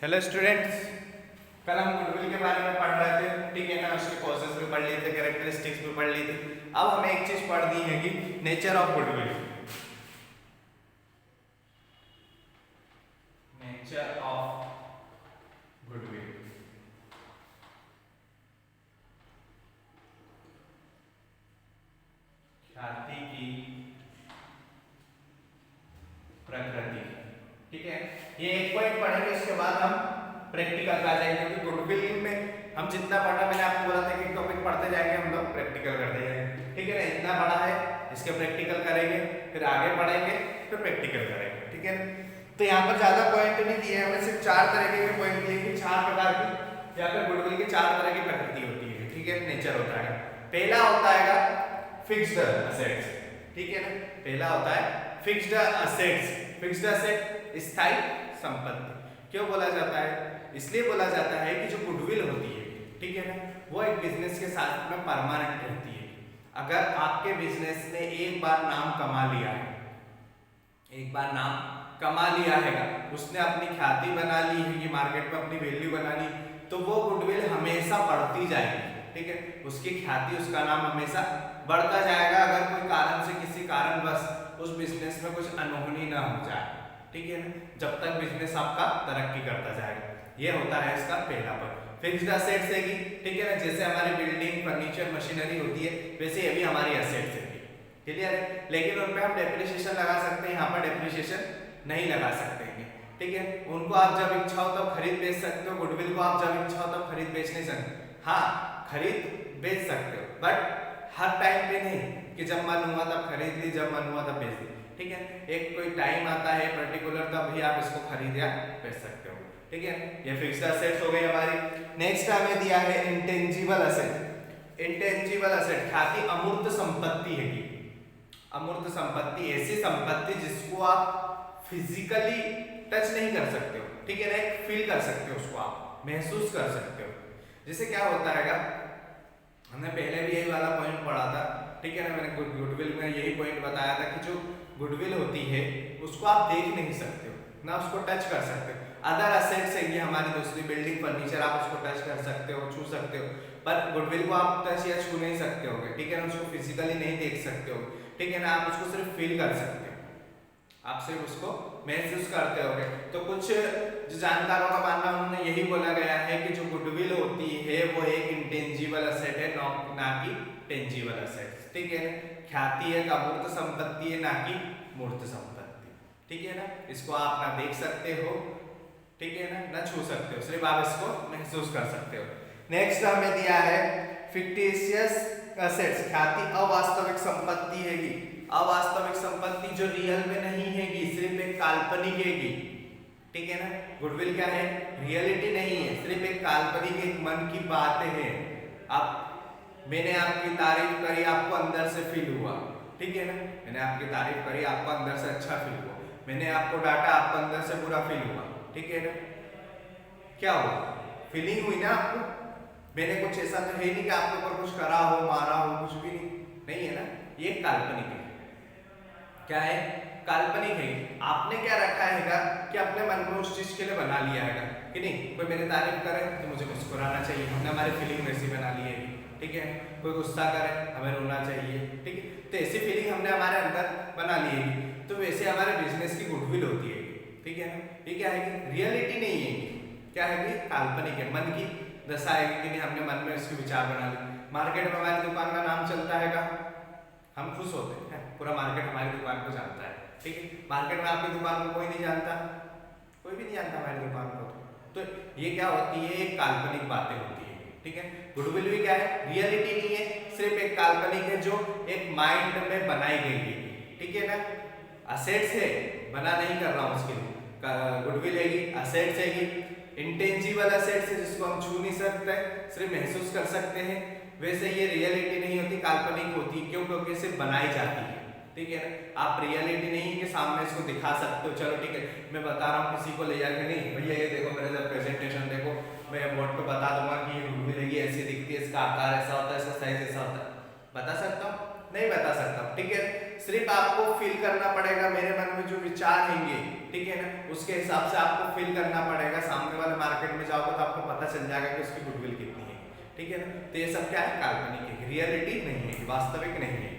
Hello students, कल हम goodwill के बारे में पढ़ रहे थे, ठीक है ना। उसके कॉजेस भी पढ़ लिए थे, कैरेक्टरिस्टिक्स भी पढ़ ली थी। अब हमें एक चीज पढ़ दी है कि nature of goodwill. Nature of goodwill, ख्याति की प्रकृति, ठीक है। ये एक पॉइंट पढ़ेंगे, उसके बाद हम प्रैक्टिकल पे आ जाएंगे, क्योंकि गुडविल में हम जितना पढ़ा, मैंने आपको बोला था कि टॉपिक पढ़ते जाएंगे, हम लोग प्रैक्टिकल करते जाएंगे, ठीक है ना। इतना पढ़ा है, इसके प्रैक्टिकल करेंगे, फिर आगे पढ़ेंगे, फिर प्रैक्टिकल करेंगे, ठीक है। तो यहाँ पर ज्यादा पॉइंट नहीं दिए हैं, हमें सिर्फ 4 तरह के पॉइंट दिए कि 4 प्रकार की या फिर गुडविल की 4 तरह की प्रकृति होती है, ठीक है, नेचर होता है। पहला होता है फिक्स्ड असेट्स, ठीक है ना। पहला होता है फिक्स्ड असेट्स। फिक्स्ड असेट स्थायी संपत्ति। क्यों बोला जाता है? इसलिए बोला जाता है कि जो गुडविल होती है, ठीक है ना, वो एक बिजनेस के साथ में परमानेंट रहती है। अगर आपके बिजनेस ने एक बार नाम कमा लिया है, एक बार नाम कमा लिया है, उसने अपनी ख्याति बना ली है, कि मार्केट में अपनी वैल्यू बना ली, तो वो गुडविल हमेशा बढ़ती जाएगी, ठीक है। उसकी ख्याति, उसका नाम हमेशा बढ़ता जाएगा, अगर कोई कारण से, किसी कारणवश उस बिजनेस में कुछ अनहोनी ना हो जाए, ठीक है ना, जब तक बिजनेस आपका तरक्की करता जाएगा। ये होता है इसका पहला पॉइंट। फिक्स्ड असेट्स है, ठीक है ना। जैसे हमारी बिल्डिंग, फर्नीचर, मशीनरी होती है, वैसे ये भी हमारी असेट्स है, क्लियर है। लेकिन उन पे हम डेप्रिसिएशन लगा सकते हैं, यहाँ पर डेप्रिसिएशन नहीं लगा सकते हैं, ठीक है। उनको आप जब इच्छा हो तब खरीद बेच सकते हो, गुडविल को आप जब इच्छा हो तब खरीद बेच नहीं सकते। हाँ, खरीद बेच सकते हो, बट हर टाइम पे नहीं कि जब मन हुआ तब खरीद ली, जब मन हुआ तब बेच दी, ठीक है। एक कोई टाइम आता है पर्टिकुलर, तब भी आप इसको खरीद या बेच सकते हो, ठीक है। ये फिक्स्ड असेट्स हो गई हमारी। नेक्स्ट हमें दिया है इंटेंजिबल असेट। इंटेंजिबल असेट ख्याति अमूर्त संपत्ति है कि अमूर्त संपत्ति ऐसी संपत्ति जिसको आप फिजिकली टच नहीं कर सकते हो, ठीक है ना, एक फील कर सकते हो, उसको आप महसूस कर सकते हो। जैसे क्या होता है, हमने पहले भी यही वाला पॉइंट पढ़ा था, ठीक है ना। मैंने गुडविल में यही पॉइंट बताया था कि जो गुडविल होती है उसको आप देख नहीं सकते हो, ना उसको टच कर सकते हो। अदर असेट्स है ये हमारी दूसरी बिल्डिंग, फर्नीचर, आप उसको टच कर सकते हो, छू सकते हो, पर गुडविल को आप टच या छू नहीं सकते होगे, ठीक है ना। उसको फिजिकली नहीं देख सकते हो, ठीक है ना। आप उसको सिर्फ फील कर सकते हो, आप सिर्फ उसको महसूस करते होगे। तो कुछ जो जानकारों का मानना, उन्होंने यही बोला गया है कि जो गुडविल होती है वो एक इंटेंजिबल असेट है, ना कि टेंजिबल असेट, ठीक है। ख्याति एक अमूर्त संपत्ति है, ना कि मूर्त संपत्ति, ठीक है ना। इसको आप ना देख सकते हो, ठीक है ना छू सकते हो, सिर्फ आप इसको महसूस कर सकते हो। नेक्स्ट हमें दिया है फिक्टिशियस असेट्स। ख्याति अवास्तविक संपत्ति है, अवास्तविक संपत्ति जो रियल में नहीं हैगी, सिर्फ एक काल्पनिक हैगी, ठीक है ना। गुडविल क्या है? रियलिटी नहीं है, सिर्फ एक काल्पनिक, एक मन की बातें हैं। आप, मैंने आपकी तारीफ करी, आपको अंदर से फील हुआ, ठीक है ना। मैंने आपकी तारीफ करी, आपको अंदर से अच्छा फील हुआ। मैंने आपको डांटा, आपको अंदर से बुरा फील हुआ, ठीक है ना। क्या हुआ? फीलिंग हुई ना आपको। मैंने कुछ ऐसा तो है नहीं कि आपके ऊपर कुछ करा हो, मारा हो, कुछ भी नहीं है ना। ये काल्पनिक है। क्या है? काल्पनिक है। आपने क्या रखा है कि अपने मन में उस चीज के लिए बना लिया है कि नहीं, कोई मेरी तारीफ करे तो मुझे मुस्कुराना चाहिए, हमने हमारी फीलिंग वैसी बना ली है, ठीक है। कोई गुस्सा करे हमें रोना चाहिए, ठीक है। तो ऐसी फीलिंग हमने हमारे अंदर बना ली है। तो वैसे हमारे बिजनेस की गुडविल होती है, ठीक है ना। ये क्या है कि रियलिटी नहीं है, क्या है कि काल्पनिक है, मन की दशा है कि नहीं, हमने मन में इसके विचार बना लिए। मार्केट में हमारी दुकान का नाम चलता है, हम खुश होते हैं, पूरा मार्केट हमारी दुकान को जानता है, ठीक है। मार्केट में आपकी दुकान को कोई नहीं जानता, कोई भी नहीं जानता हमारी दुकान को। तो ये क्या होती है? एक काल्पनिक बातें होती है, ठीक है। गुडविल भी क्या है? रियलिटी नहीं है, सिर्फ एक काल्पनिक है जो एक माइंड में बनाई गई है, ठीक है ना। असेट्स है, बना नहीं कर रहा हूं उसके लिए, गुडविल है, असेट्स है, इंटेंजिबल असेट्स है जिसको हम छू नहीं सकते, सिर्फ महसूस कर सकते हैं। वैसे ये रियलिटी नहीं होती, काल्पनिक होती है। क्यों? क्योंकि इसे बनाई जाती है, ठीक है ना। आप रियलिटी नहीं के सामने इसको दिखा सकते हो, चलो ठीक है, मैं बता रहा हूँ किसी को ले जाके, नहीं भैया ये देखो मेरा जब प्रेजेंटेशन देखो, मैं बोर्ड पे बता दूंगा कि ये गुडविल है, ऐसी दिखती है, इसका आकार ऐसा होता है, इसका साइज ऐसा होता है, बता सकता हूँ? नहीं बता सकता, ठीक है। सिर्फ आपको फील करना पड़ेगा, मेरे मन में जो विचार हैंगे, ठीक है ना, उसके हिसाब से आपको फील करना पड़ेगा, सामने वाला पता चल जाएगा कि उसकी गुडविल कितनी है, ठीक है ना। तो ये सब क्या है, काल्पनिक है, रियलिटी नहीं है, वास्तविक नहीं है।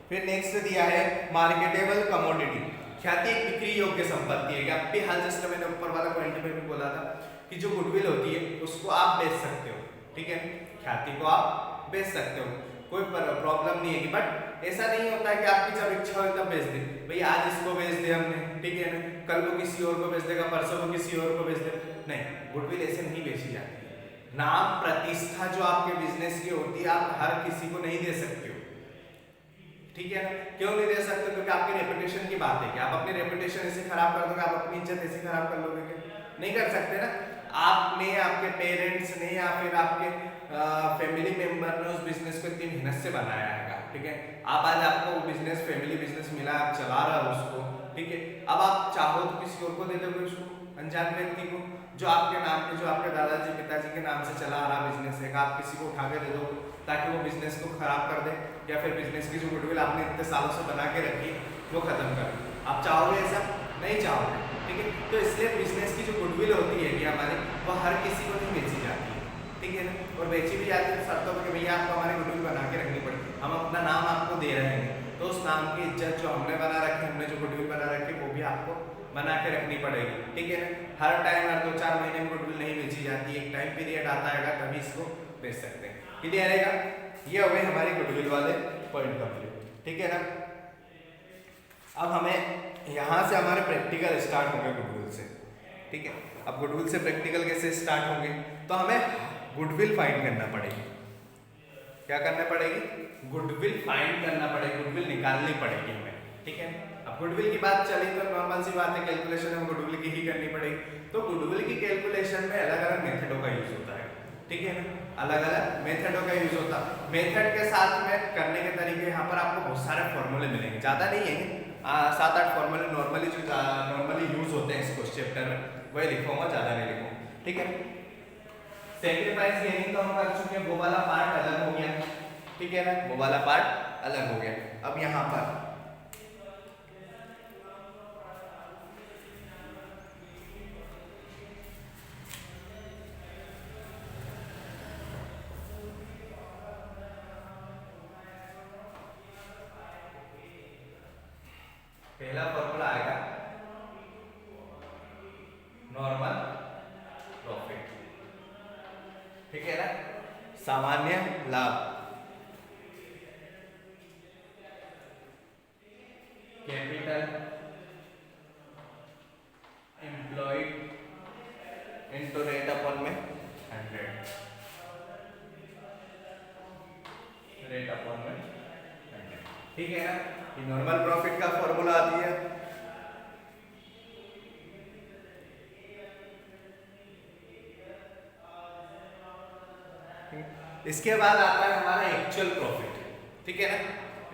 फिर नेक्स्ट दिया है मार्केटेबल कमोडिटी, ख्याति एक बिक्री योग्य संपत्ति है। अब भी हाल जस्ट मैंने ऊपर वाला पॉइंट में भी बोला था कि जो गुडविल होती है उसको आप बेच सकते हो, ठीक है, ख्याति को आप बेच सकते हो, कोई प्रॉब्लम नहीं है। बट ऐसा नहीं होता कि आपकी जब इच्छा हो तब बेच दे, भाई आज इसको बेच दे हमने, ठीक है ना, कल को किसी और को बेच देगा, परसों को किसी और को बेच दे, नहीं, गुडविल ऐसे नहीं बेची जाती। नाम प्रतिष्ठा जो आपके बिजनेस की होती है आप हर किसी को नहीं दे सकते हो, ठीक है ना। क्यों नहीं दे सकते, क्योंकि आपकी रेपुटेशन की बात है कि आप अपनी रेपुटेशन ऐसे खराब कर दोगे, आप अपनी इज्जत ऐसे खराब कर लोगे क्या, नहीं कर सकते ना। आपने, आपके पेरेंट्स ने या फिर आपके फैमिली मेंबर ने उस बिजनेस को इतनी मेहनत से बनाया है, ठीक है। आप आज आपको बिजनेस, फैमिली बिजनेस मिला, आप चला रहे हो उसको, ठीक है। अब आप चाहो तो किसी और को दे दोगे, उसको अनजान व्यक्ति को, जो आपके नाम पे, जो आपके दादाजी पिताजी के नाम से चला आ रहा बिजनेस है, आप किसी को उठा के दे दो ताकि वो बिजनेस को खराब कर दे, या फिर बिजनेस की जो गुडविल आपने इतने सालों से बना के रखी वो खत्म कर दे। आप चाहोगे ऐसा, नहीं चाहोगे, ठीक है। तो इसलिए बिजनेस की जो गुडविल होती है कि हमारी, वो हर किसी को नहीं बेची जाती है, ठीक है ना। और बेची भी जाती है शर्तों पर कि भैया आपको हमारी गुडविल बना के रखनी पड़ेगी, हम अपना नाम आपको दे रहे हैं, तो उस नाम की इज्जत जो हमने बना रखी, हमने जो गुडविल बना रखी वो भी आपको बना के रखनी पड़ेगी, ठीक है ना। हर टाइम, हर 2-4 महीने में गुडविल नहीं बेची जाती, एक टाइम पीरियड आता है तभी इसको बेच सकते हैं। क्लियर रहेगा, ये हो गए हमारी गुडविल वाले पॉइंट कंप्लीट, ठीक है ना। अब हमें यहाँ से हमारे प्रैक्टिकल स्टार्ट होंगे गुडविल से, ठीक है। अब गुडविल से प्रैक्टिकल कैसे स्टार्ट होंगे, तो हमें गुडविल फाइंड करना पड़ेगी। क्या करना पड़ेगी, गुडविल फाइंड करना पड़ेगी, गुडविल निकालनी पड़ेगी हमें, ठीक है। अब गुडविल की बात चली तो नॉर्मल सी बात है, कैलकुलेशन में गुडविल की ही करनी पड़ेगी। तो गुडविल की कैलकुलेशन में अलग अलग मेथडों का यूज होता है, ठीक है ना, अलग अलग मेथडों का यूज होता है। मेथड के साथ में करने के तरीके, यहाँ पर आपको बहुत सारे फॉर्मूले मिलेंगे, ज़्यादा नहीं है, 7-8 फॉर्मूले नॉर्मली जो नॉर्मली यूज होते हैं इसको चैप्टर में, वही लिखूंगा, ज़्यादा नहीं लिखूंगा, ठीक है। सेक्रीफाइस गेनिंग तो हम कर चुके हैं, वो वाला पार्ट अलग हो गया, ठीक है ना, वो वाला पार्ट अलग हो गया। अब यहाँ पर पहला फॉर्मूला आएगा नॉर्मल प्रॉफिट, ठीक है ना, सामान्य लाभ, capital employed into rate upon में 100, रेट अपॉन में 100, ठीक है ना। ये नॉर्मल प्रॉफिट का फॉर्मूला आती है। इसके बाद आता है हमारा एक्चुअल प्रॉफिट, ठीक है ना।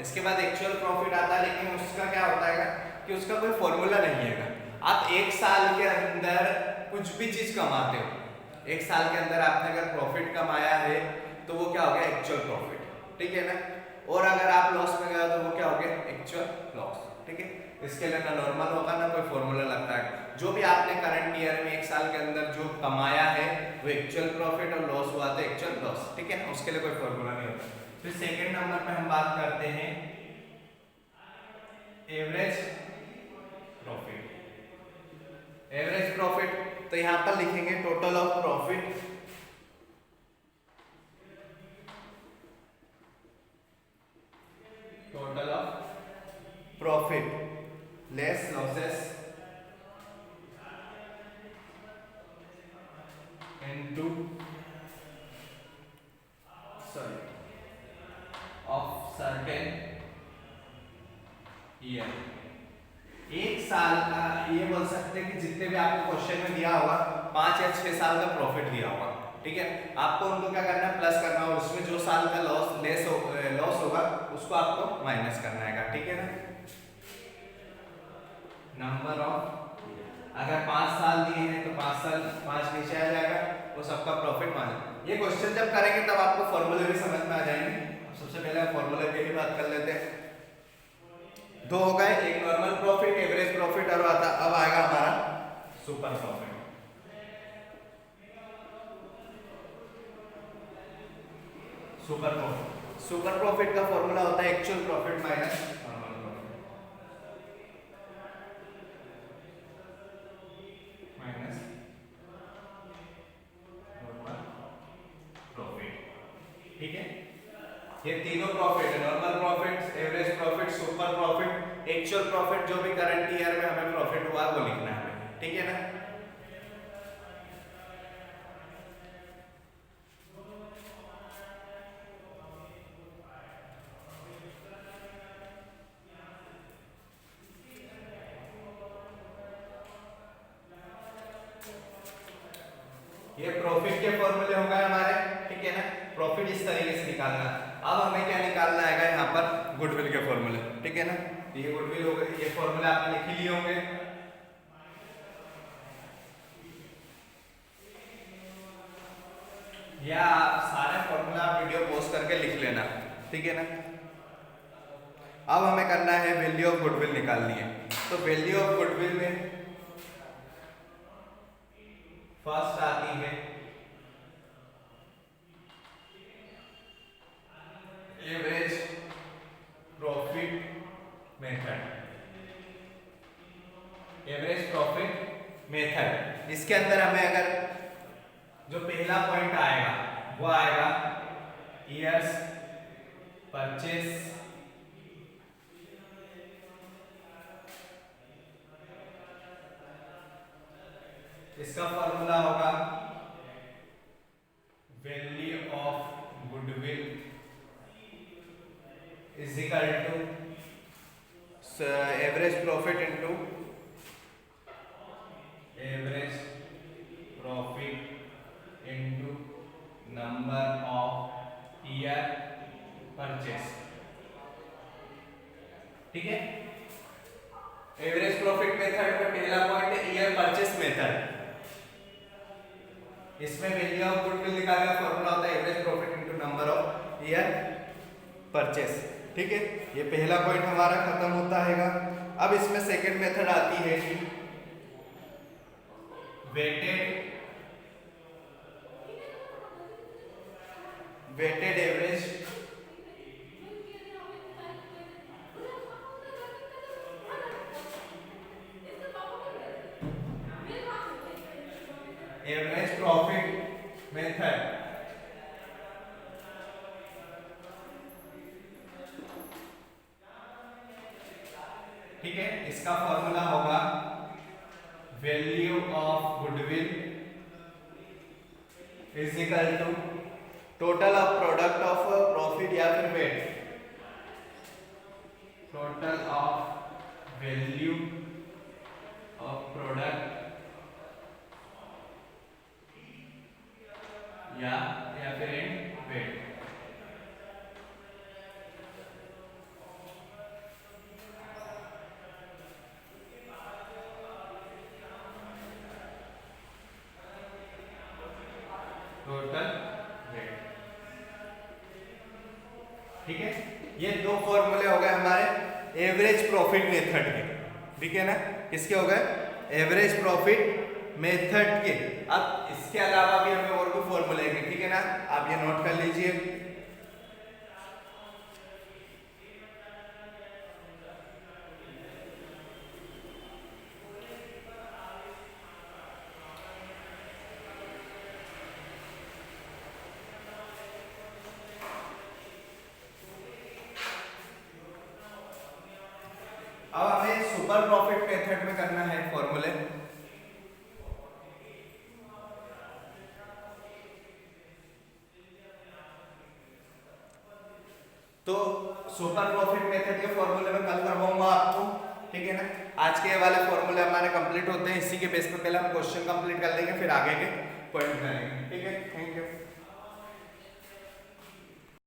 इसके बाद एक्चुअल प्रॉफिट आता है, लेकिन उसका क्या होता है कि उसका कोई फॉर्मूला नहीं है। आप एक साल के अंदर कुछ भी चीज कमाते हो, एक साल के अंदर आपने अगर प्रॉफिट कमाया है तो वो क्या हो गया, एक्चुअल प्रॉफिट, ठीक है ना। और अगर आप लॉस में गए तो वो क्या हो गया, एक्चुअल लॉस, ठीक है। इसके लिए ना नॉर्मल होगा ना कोई फॉर्मूला लगता है, जो भी आपने करंट ईयर में एक साल के अंदर जो कमाया है वो एक्चुअल प्रॉफिट, और लॉस हुआ तो एक्चुअल लॉस, ठीक है ना, उसके लिए कोई फॉर्मूला नहीं होता। फिर सेकंड नंबर पे हम बात करते हैं एवरेज प्रॉफिट। एवरेज प्रॉफिट तो यहाँ पर लिखेंगे total of profit total of profit less losses into of certain year. एक साल का ये बोल सकते हैं कि जितने भी आपको क्वेश्चन में दिया होगा 5 या 6 साल का प्रॉफिट दिया होगा, ठीक है। आपको उनको क्या करना है, प्लस करना होगा, उसमें जो साल का लॉस होगा उसको आपको माइनस करना है, ठीक है ना। नंबर ऑफ, अगर 5 साल दिए हैं तो 5 साल 5 नीचे आ जाएगा, वो सबका प्रॉफिट मान। ये क्वेश्चन जब करेंगे तब आपको फॉर्मूले भी समझ में आ जाएंगे। सबसे पहले फॉर्मूले की ही बात कर लेते हैं। 2 हो गए, एक नॉर्मल प्रॉफिट, एवरेज प्रॉफिट, और अब आएगा हमारा सुपर प्रॉफिट। सुपर प्रॉफिट का फॉर्मूला होता है actual profit minus normal profit minus normal profit. ठीक है, ये तीनों प्रॉफिट है, normal profit, average profit, super profit, actual profit, जो भी करंट ईयर में हमें प्रॉफिट हुआ वो लिखना है हमें। ठीक है ना। ये प्रॉफिट के फॉर्मूले हो गए हमारे। ठीक है ना, प्रॉफिट इस तरीके से निकालना। अब हमें क्या निकालना है यहाँ पर, गुडविल के फॉर्मूले। ठीक है ना, ये गुडविल हो गए, ये फॉर्मूले आपने लिख ही लिए होंगे। या आप सारे फॉर्मूला वीडियो पॉज करके लिख लेना। ठीक है ना। अब हमें करना है वैल्यू ऑफ गुडविल निकालनी है। तो वैल्यू ऑफ गुडविल में फर्स्ट आती है average profit method. Average profit method, इसके अंदर हमें अगर जो पहला पॉइंट आएगा वो आएगा ईयर्स परचेस इसका फॉर्मूला होगा value of goodwill is equal to average profit into average profit into number of year purchase. ठीक है, एवरेज प्रॉफिट मेथड में पहला पॉइंट है ईयर परचेस मेथड। इसमें वैल्यू ऑफ गुडविल निकालने का फॉर्मूला होता है average profit into number of year purchase. ठीक है, ये पहला पॉइंट हमारा खत्म होता है। अब इसमें सेकंड मेथड आती है weighted average average profit method. ठीक है, इसका फॉर्मूला होगा value of goodwill is equal to total of product of profit या फिर weight, total of value of product या फिर इन वेट। Total weight. ठीक है, ये दो फॉर्मूले हो गए हमारे एवरेज प्रॉफिट मेथड के। ठीक है ना, किसके हो गए, एवरेज प्रॉफिट मेथड के। अब इसके अलावा भी हमें और भी फॉर्मूले हैं। ठीक है ना, आप ये नोट कर लीजिए। अब हमें सुपर प्रॉफिट मेथड में करना है फॉर्मूले। तो सुपर प्रॉफिट मेथड के फॉर्मूले में कल करवाऊंगा आपको। ठीक है ना, आज के वाले फॉर्मूले हमारे कंप्लीट होते हैं। इसी के बेस पे पहले हम क्वेश्चन कंप्लीट कर लेंगे, फिर आगे के पॉइंट करेंगे। ठीक है, थैंक यू।